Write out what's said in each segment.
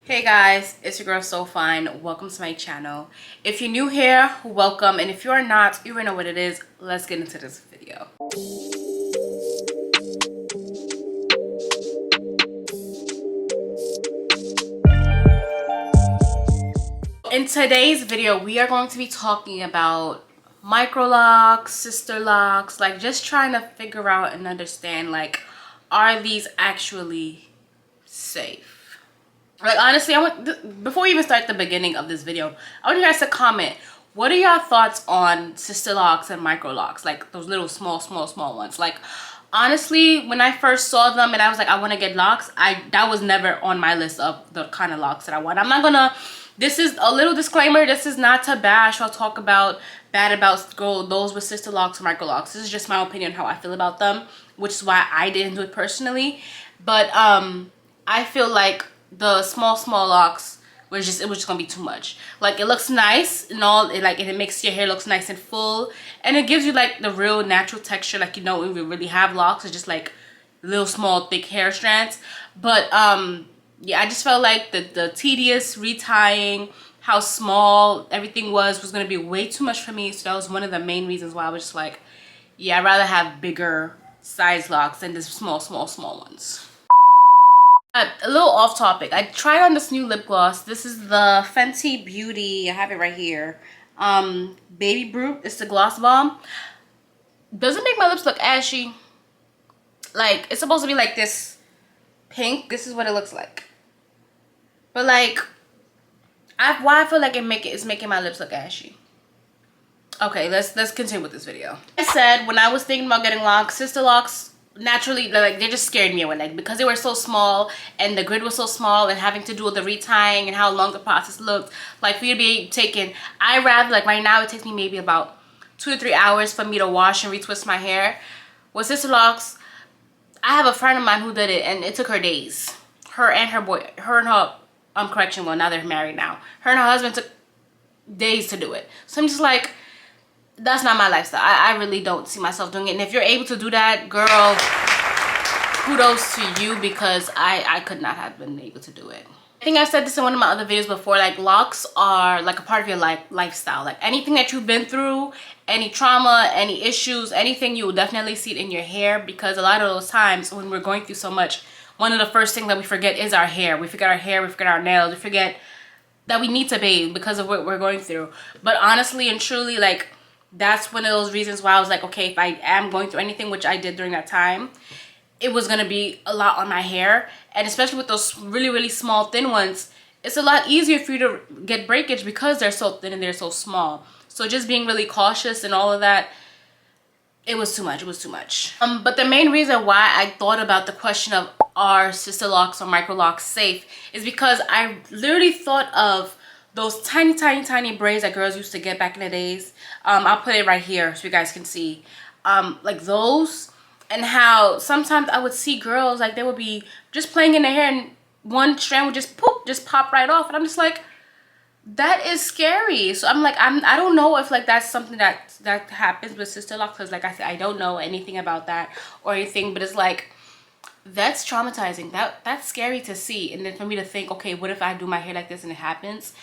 Hey guys, it's your girl Sofineee. Welcome to my channel. If you're new here, welcome, and if you are not, you already know what it is. Let's get into this video. In today's video, we are going to be talking about micro locks, sister locks, like just trying to figure out and understand, like, are these actually safe? Like, honestly, before we even start the beginning of this video, I want you guys to comment, what are your thoughts on sister locks and micro locks, like those little small ones? Like, honestly, when I first saw them and I was like, I want to get locks, that was never on my list of the kind of locks that I want. I'm not gonna, this is a little disclaimer, this is not to bash or talk about bad about those with sister locks or micro locks. This is just my opinion, how I feel about them, which is why I didn't do it personally. But I feel like the small locks was just gonna be too much. Like, it looks nice and all, it makes your hair looks nice and full, and it gives you like the real natural texture, like, you know, when we really have locks, it's just like little small thick hair strands. But yeah, I just felt like the tedious retying, how small everything was gonna be way too much for me. So that was one of the main reasons why I was just like, yeah, I'd rather have bigger size locks than this small ones. A little off topic, I tried on this new lip gloss. This is the Fenty Beauty, I have it right here, Baby Brute. It's the gloss bomb. Doesn't make my lips look ashy. Like, it's supposed to be like this pink. This is what it looks like. But like, why I feel like it's making my lips look ashy. Okay, let's continue with this video. I said, when I was thinking about getting locks, sister locks, naturally, like, they just scared me away, like, because they were so small and the grid was so small, and having to do with the retying and how long the process looked, like, for you to be taken, I rather, like, right now it takes me maybe about 2 to 3 hours for me to wash and retwist my hair. With sister locks, I have a friend of mine who did it, and it took her days. Her and her correction, well, now they're married now, her and her husband took days to do it. So I'm just like, that's not my lifestyle. I really don't see myself doing it. And if you're able to do that, girl, kudos to you, because I could not have been able to do it. I think I've said this in one of my other videos before, like, locks are like a part of your lifestyle. Like, anything that you've been through, any trauma, any issues, anything, you will definitely see it in your hair, because a lot of those times when we're going through so much, one of the first things that we forget is our hair. We forget our hair, we forget our nails, we forget that we need to bathe because of what we're going through. But honestly and truly, like, that's one of those reasons why I was like, okay, if I am going through anything, which I did during that time, it was gonna be a lot on my hair. And especially with those really small thin ones, it's a lot easier for you to get breakage because they're so thin and they're so small. So just being really cautious and all of that, it was too much. It was too much. But the main reason why I thought about the question of, are sister locks or micro locks safe, is because I literally thought of those tiny braids that girls used to get back in the days. I'll put it right here so you guys can see, like those, and how sometimes I would see girls, like, they would be just playing in their hair and one strand would just pop right off, and I'm just like, that is scary. So I'm like, I don't know if, like, that's something that happens with sister locks, because like I said, I don't know anything about that or anything, but it's like, that's traumatizing. That's scary to see. And then for me to think, okay, what if I do my hair like this and it happens?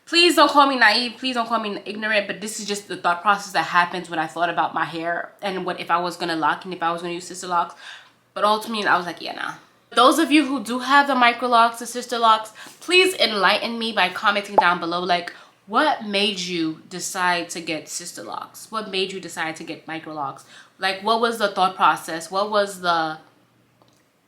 Please don't call me naive, please don't call me ignorant, but this is just the thought process that happens when I thought about my hair and what if I was gonna lock and if I was gonna use sister locks. But ultimately, I was like, yeah, nah. Those of you who do have the micro locks or sister locks, please enlighten me by commenting down below, like, what made you decide to get sister locks? What made you decide to get micro locks? Like, what was the thought process? What was the...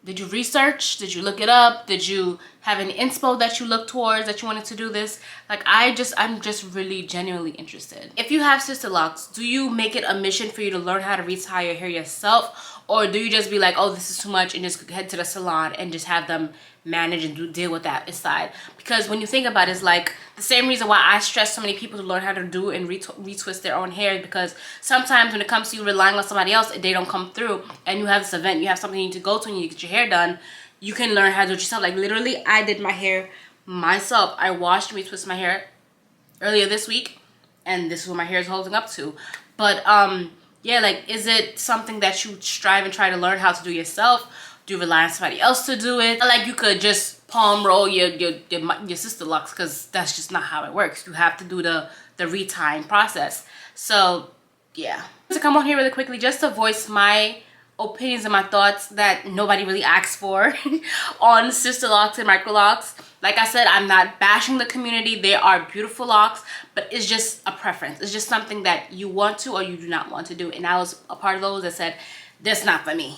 Did you research? Did you look it up? Did you have an inspo that you looked towards that you wanted to do this? Like, I'm just really genuinely interested. If you have sister locks, do you make it a mission for you to learn how to retie your hair yourself? Or do you just be like, oh, this is too much, and just head to the salon and just have them manage and deal with that aside? Because when you think about it, it's like the same reason why I stress so many people to learn how to do and retwist their own hair, because sometimes when it comes to you relying on somebody else, they don't come through, and you have this event, you have something you need to go to, and you get your hair done, you can learn how to do it yourself. Like, literally, I did my hair myself. I washed and retwisted my hair earlier this week, and this is what my hair is holding up to. But yeah, like, is it something that you strive and try to learn how to do yourself? Do you rely on somebody else to do it? Like, you could just palm roll your sister locks, because that's just not how it works. You have to do the retying process. So yeah, to come on here really quickly just to voice my opinions and my thoughts that nobody really asked for on sister locks and micro locks. Like I said, I'm not bashing the community. They are beautiful locks, but it's just a preference. It's just something that you want to or you do not want to do. And I was a part of those that said, that's not for me.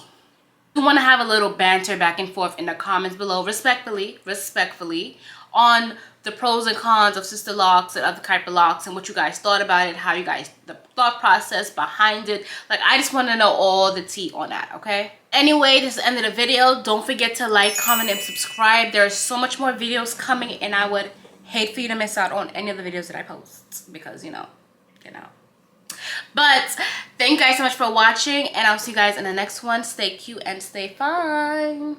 We want to have a little banter back and forth in the comments below, respectfully, on the pros and cons of sister locks and other type of locks and what you guys thought about it, how you guys, the thought process behind it. Like, I just want to know all the tea on that, okay? Anyway, this is the end of the video. Don't forget to like, comment, and subscribe. There's so much more videos coming, and I would hate for you to miss out on any of the videos that I post because, you know. But thank you guys so much for watching, and I'll see you guys in the next one. Stay cute and stay fine.